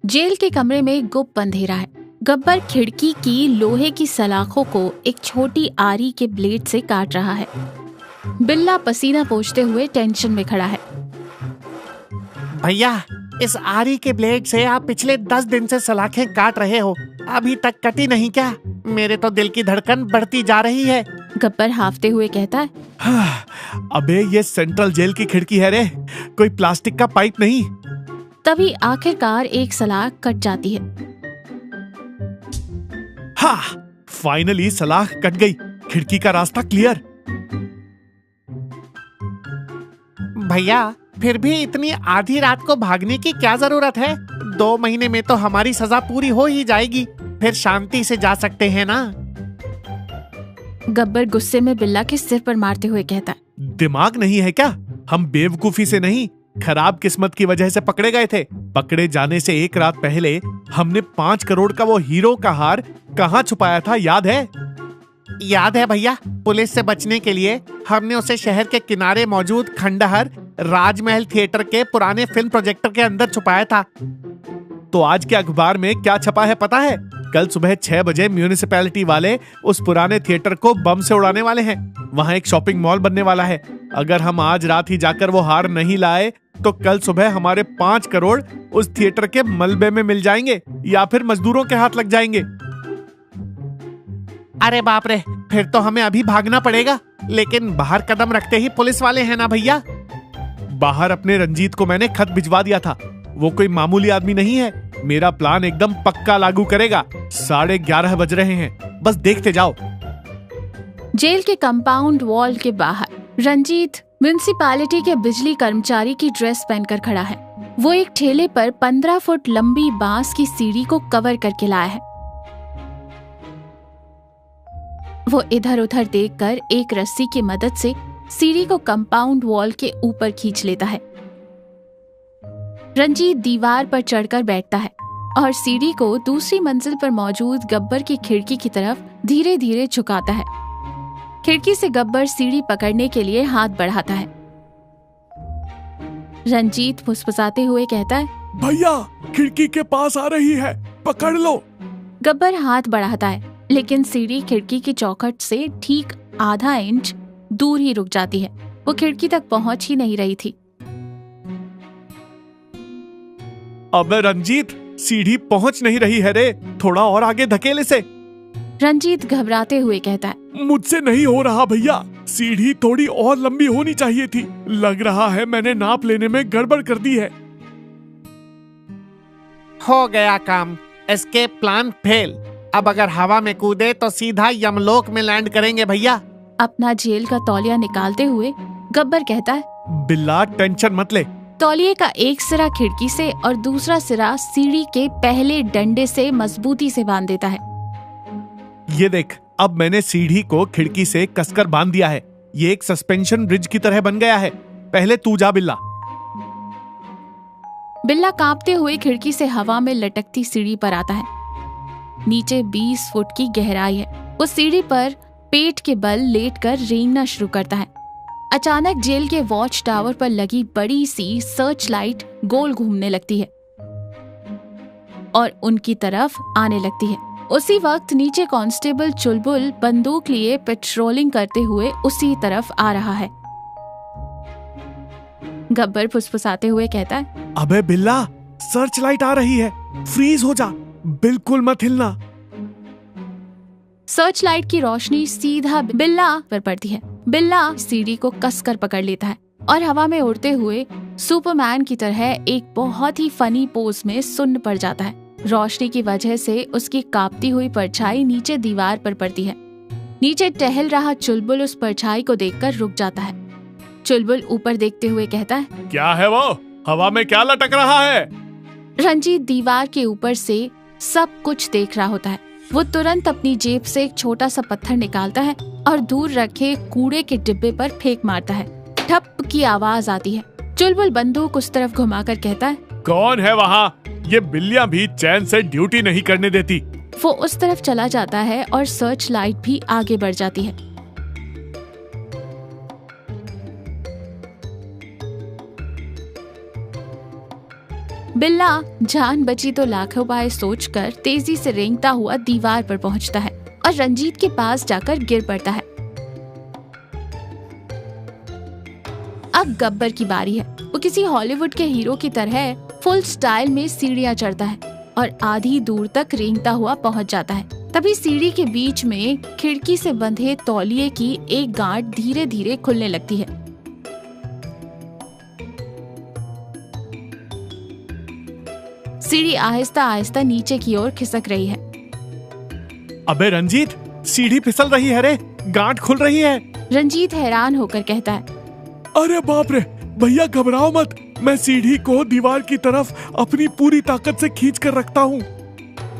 Jail के कमरे में गुप्त अंधेरा है। गब्बर खिड़की की लोहे की सलाखों को एक छोटी आरी के ब्लेड से काट रहा है। बिल्ला पसीना पोंछते हुए टेंशन में खड़ा है। भैया, इस आरी के ब्लेड से आप पिछले 10 दिन से सलाखें काट रहे हो, अभी तक कटी नहीं क्या? मेरे तो दिल की धड़कन बढ़ती जा रही है। गब्बर हाफते हुए कहता है, अबे ये सेंट्रल जेल की खिड़की है रे, कोई प्लास्टिक का पाइप नहीं। तभी आखिरकार एक सलाख कट जाती है। हाँ, फाइनली सलाख कट गई, खिड़की का रास्ता क्लियर। भैया, फिर भी इतनी आधी रात को भागने की क्या जरूरत है? 2 महीने में तो हमारी सजा पूरी हो ही जाएगी, फिर शांति से जा सकते हैं ना? गब्बर गुस्से में बिल्ला के सिर पर मारते हुए कहता है, दिमाग नहीं है क्या? हम बेवकूफी से नहीं, खराब किस्मत की वजह से पकड़े गए थे। पकड़े जाने से 1 रात पहले हमने 5 करोड़ का वो हीरो का हार कहाँ छुपाया था, याद है? याद है भैया, पुलिस से बचने के लिए हमने उसे शहर के किनारे मौजूद खंडहर राजमहल थिएटर के पुराने फिल्म प्रोजेक्टर के अंदर छुपाया था। तो आज के अखबार में क्या छपा है पता है? कल सुबह 6 बजे म्यूनिसिपैलिटी वाले उस पुराने थिएटर को बम से उड़ाने वाले हैं। वहां एक शॉपिंग मॉल बनने वाला है। अगर हम आज रात ही जाकर वो हार नहीं लाए तो कल सुबह हमारे 5 करोड़ उस थिएटर के मलबे में मिल जाएंगे या फिर मजदूरों के हाथ लग जाएंगे। अरे बाप रे, फिर तो हमें अभी भागना पड़ेगा। लेकिन बाहर कदम रखते ही पुलिस वाले हैं ना भैया? बाहर अपने रंजीत को मैंने खत भिजवा दिया था, वो कोई मामूली आदमी नहीं है। मेरा प्लान एकदम पक्का लागू करेगा। 11:30 बज रहे हैं, बस देखते जाओ। जेल के कंपाउंड वॉल के बाहर रंजीत म्युनिसिपैलिटी के बिजली कर्मचारी की ड्रेस पहनकर खड़ा है। वो एक ठेले पर 15 फुट लंबी बांस की सीढ़ी को कवर करके लाया है। वो इधर उधर देखकर एक रस्सी की मदद से सीढ़ी को कंपाउंड वॉल के ऊपर खींच लेता है। रंजीत दीवार पर चढ़कर बैठता है और सीढ़ी को दूसरी मंजिल पर मौजूद गब्बर की खिड़की की तरफ धीरे धीरे झुकाता है। खिड़की से गब्बर सीढ़ी पकड़ने के लिए हाथ बढ़ाता है। रंजीत फुसफुसाते हुए कहता है, भैया, खिड़की के पास आ रही है, पकड़ लो। गब्बर हाथ बढ़ाता है, लेकिन सीढ़ी खिड़की की चौखट से ठीक आधा इंच दूर ही रुक जाती है। वो खिड़की तक पहुंच ही नहीं रही थी। अबे रंजीत, सीढ़ी पहुंच नहीं रही है रे, थोड़ा और आगे धकेले से। रंजीत घबराते हुए कहता है, मुझसे नहीं हो रहा भैया, सीढ़ी थोड़ी और लंबी होनी चाहिए थी। लग रहा है मैंने नाप लेने में गड़बड़ कर दी है। हो गया काम, एस्केप प्लान फेल। अब अगर हवा में कूदे तो सीधा यमलोक में लैंड करेंगे भैया। अपना जेल का तौलिया निकालते हुए गब्बर कहता है, बिल्ला टेंशन मत ले। तौलिए का एक सिरा खिड़की से और दूसरा सिरा सीढ़ी के पहले डंडे से मजबूती से बांध देता है। ये देख, अब मैंने सीढ़ी को खिड़की से कसकर बांध दिया है। ये एक सस्पेंशन ब्रिज की तरह बन गया है। पहले तू जा बिल्ला। बिल्ला कांपते हुए खिड़की से हवा में लटकती सीढ़ी पर आता है। नीचे 20 फुट की गहराई है। वो सीढ़ी पर पेट के बल लेटकर रेंगना शुरू करता है। अचानक जेल के वॉच टावर पर लगी बड़ी सी सर्च लाइट गोल घूमने लगती है और उनकी तरफ आने लगती है। उसी वक्त नीचे कांस्टेबल चुलबुल बंदूक लिए पेट्रोलिंग करते हुए उसी तरफ आ रहा है। गब्बर फुसफुसाते हुए कहता है, अबे बिल्ला, सर्च लाइट आ रही है, फ्रीज हो जा, बिल्कुल मत हिलना। सर्च लाइट की रोशनी सीधा बिल्ला पर पड़ती है। बिल्ला सीढ़ी को कसकर पकड़ लेता है और हवा में उड़ते हुए सुपरमैन की तरह एक बहुत ही फनी पोज में सुन्न पड़ जाता है। रोशनी की वजह से उसकी कांपती हुई परछाई नीचे दीवार पर पड़ती है। नीचे टहल रहा चुलबुल उस परछाई को देखकर रुक जाता है। चुलबुल ऊपर देखते हुए कहता है, क्या है वो, हवा में क्या लटक रहा है? रंजीत दीवार के ऊपर से सब कुछ देख रहा होता है। वो तुरंत अपनी जेब से एक छोटा सा पत्थर निकालता है और दूर रखे कूड़े के डिब्बे पर फेंक मारता है। ठप की आवाज आती है। चुलबुल बंदूक उस तरफ घुमाकर कहता है, कौन है वहाँ? ये बिल्लियाँ भी चैन से ड्यूटी नहीं करने देती। वो उस तरफ चला जाता है और सर्च लाइट भी आगे बढ़ जाती है। बिल्ला जान बची तो लाखों उपाय सोचकर तेजी से रेंगता हुआ दीवार पर पहुंचता है और रंजीत के पास जाकर गिर पड़ता है। अब गब्बर की बारी है। वो किसी हॉलीवुड के हीरो की तरह फुल स्टाइल में सीढ़ियां चढ़ता है और आधी दूर तक रेंगता हुआ पहुंच जाता है। तभी सीढ़ी के बीच में खिड़की से बंधे तौलिए की एक गांठ धीरे धीरे खुलने लगती है। सीढ़ी आहिस्ता आहिस्ता नीचे की ओर खिसक रही है। अबे रंजीत, सीढ़ी फिसल रही है रे, गांठ खुल रही है। रंजीत हैरान होकर कहता है, अरे बाप रे, भैया घबराओ मत, मैं सीढ़ी को दीवार की तरफ अपनी पूरी ताकत से खींच कर रखता हूँ।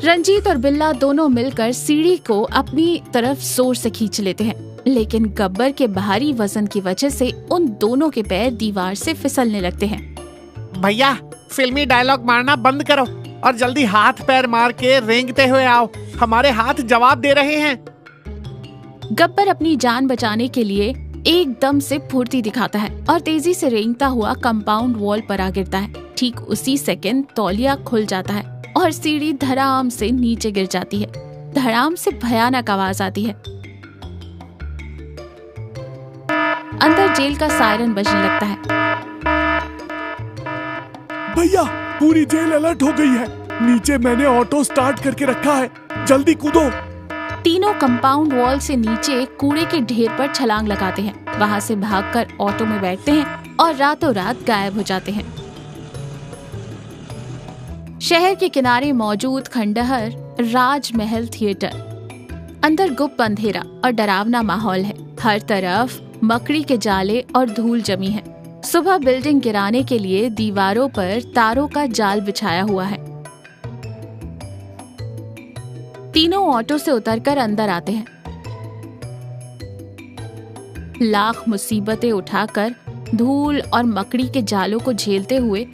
रंजीत और बिल्ला दोनों मिलकर सीढ़ी को अपनी तरफ जोर से खींच लेते हैं, लेकिन गब्बर के भारी वजन की वजह से उन दोनों के पैर दीवार से फिसलने लगते हैं। भैया, फिल्मी डायलॉग मारना बंद करो और जल्दी हाथ पैर मार के रेंगते हुए आओ, हमारे हाथ जवाब दे रहे हैं। गब्बर अपनी जान बचाने के लिए एकदम से फुर्ती दिखाता है और तेजी से रेंगता हुआ कंपाउंड वॉल पर आ गिरता है। ठीक उसी सेकंड तौलिया खुल जाता है और सीढ़ी धड़ाम से नीचे गिर जाती है। धड़ाम से भयानक आवाज आती है। अंदर जेल का सायरन बजने लगता है। भैया, पूरी जेल अलर्ट हो गई है। नीचे मैंने ऑटो स्टार्ट करके रखा है, जल्दी कूदो। तीनों कंपाउंड वॉल से नीचे कूड़े के ढेर पर छलांग लगाते हैं। वहां से भागकर ऑटो में बैठते हैं और रातों रात गायब हो जाते हैं। शहर के किनारे मौजूद खंडहर राजमहल थिएटर। अंदर गुप्त अंधेरा और डरावना माहौल है। हर तरफ मकड़ी के जाले और धूल जमी है। सुबह बिल्डिंग गिराने के लिए दीवारों पर तारों का जाल बिछाया हुआ है। तीनों ऑटो से उतरकर अंदर आते हैं। लाख मुसीबतें उठाकर धूल और मकड़ी के जालों को झेलते हुए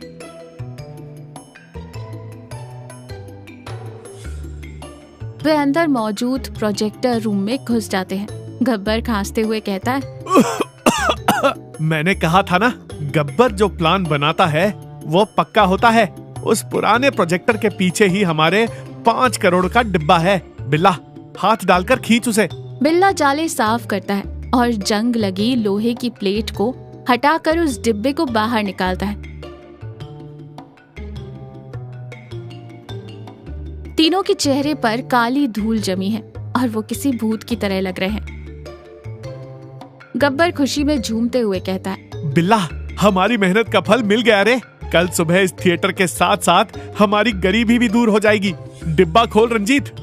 वे अंदर मौजूद प्रोजेक्टर रूम में घुस जाते हैं। गब्बर खांसते हुए कहता है, मैंने कहा था ना, गब्बर जो प्लान बनाता है वो पक्का होता है। उस पुराने प्रोजेक्टर के पीछे ही हमारे 5 करोड़ का डिब्बा है। बिल्ला, हाथ डालकर खींच उसे। बिल्ला जाले साफ करता है और जंग लगी लोहे की प्लेट को हटाकर उस डिब्बे को बाहर निकालता है। तीनों के चेहरे पर काली धूल जमी है और वो किसी भूत की तरह लग रहे हैं। गब्बर खुशी में झूमते हुए कहता है, बिल्ला, हमारी मेहनत का फल मिल गया रे। कल सुबह इस थिएटर के साथ साथ हमारी गरीबी भी दूर हो जाएगी। डिब्बा खोल रंजीत।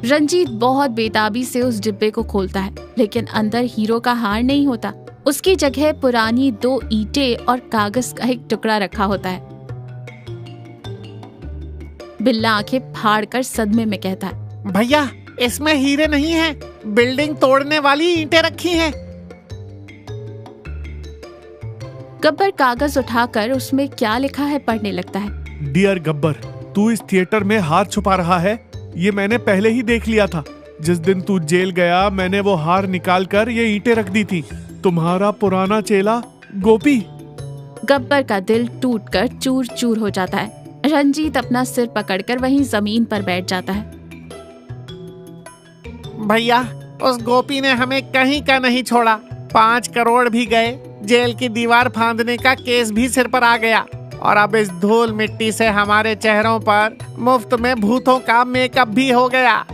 रंजीत बहुत बेताबी से उस डिब्बे को खोलता है, लेकिन अंदर हीरो का हार नहीं होता। उसकी जगह पुरानी 2 ईंटें और कागज का एक टुकड़ा रखा होता है। बिल्ला आंखें फाड़कर सदमे में कहता है, भैया, इसमें हीरे नहीं हैं, बिल्डिंग तोड़ने वाली ईंटें रखी हैं। गब्बर कागज उठाकर उसमें क्या लिखा है पढ़ने लगता है। डियर गब्बर, तू इस थिएटर में हार छुपा रहा है, ये मैंने पहले ही देख लिया था। जिस दिन तू जेल गया, मैंने वो हार निकाल कर ये ईंटें रख दी थी। तुम्हारा पुराना चेला गोपी। गब्बर का दिल टूटकर चूर चूर हो जाता है। रंजीत अपना सिर पकड़कर वहीं जमीन पर बैठ जाता है। भैया, उस गोपी ने हमें कहीं का नहीं छोड़ा। 5 करोड़ भी गए, जेल की दीवार फांदने का केस भी सिर पर आ गया और अब इस धूल मिट्टी से हमारे चेहरों पर मुफ्त में भूतों का मेकअप भी हो गया।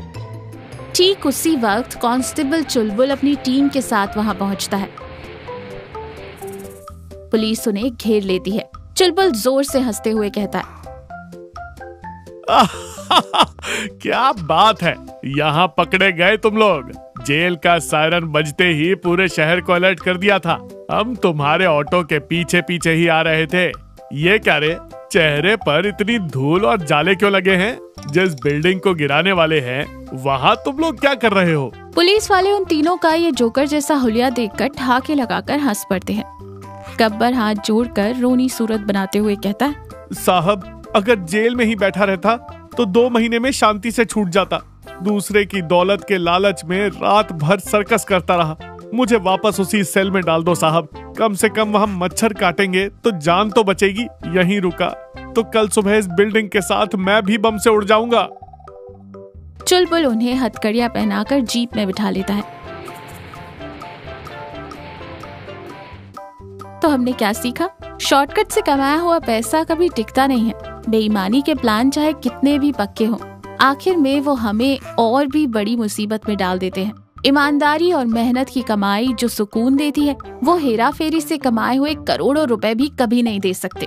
ठीक उसी वक्त कांस्टेबल चुलबुल अपनी टीम के साथ वहां पहुंचता है। पुलिस उन्हें घेर लेती है। चुलबुल जोर से हंसते हुए कहता है, क्या बात है, यहाँ पकड़े गए तुम लोग। जेल का सायरन बजते ही पूरे शहर को अलर्ट कर दिया था। हम तुम्हारे ऑटो के पीछे पीछे ही आ रहे थे। ये क्या रे, चेहरे पर इतनी धूल और जाले क्यों लगे हैं? जिस बिल्डिंग को गिराने वाले हैं, वहाँ तुम लोग क्या कर रहे हो? पुलिस वाले उन तीनों का ये जोकर जैसा हुलिया देखकर ठहाके लगाकर हंस पड़ते हैं। गब्बर हाथ जोड़कर रोनी सूरत बनाते हुए कहता है, साहब, अगर जेल में ही बैठा रहता तो 2 महीने में शांति से छूट जाता। दूसरे की दौलत के लालच में रात भर सर्कस करता रहा। मुझे वापस उसी सेल में डाल दो साहब, कम से कम वहाँ मच्छर काटेंगे तो जान तो बचेगी। यहीं रुका तो कल सुबह इस बिल्डिंग के साथ मैं भी बम से उड़ जाऊंगा। चुलबुल उन्हें हथकड़ियां पहनाकर जीप में बिठा लेता है। तो हमने क्या सीखा? शॉर्टकट से कमाया हुआ पैसा कभी टिकता नहीं है। बेईमानी के प्लान चाहे कितने भी पक्के हों, आखिर में वो हमें और भी बड़ी मुसीबत में डाल देते हैं। ईमानदारी और मेहनत की कमाई जो सुकून देती है, वो हेरा फेरी से कमाए हुए करोड़ों रुपए भी कभी नहीं दे सकते।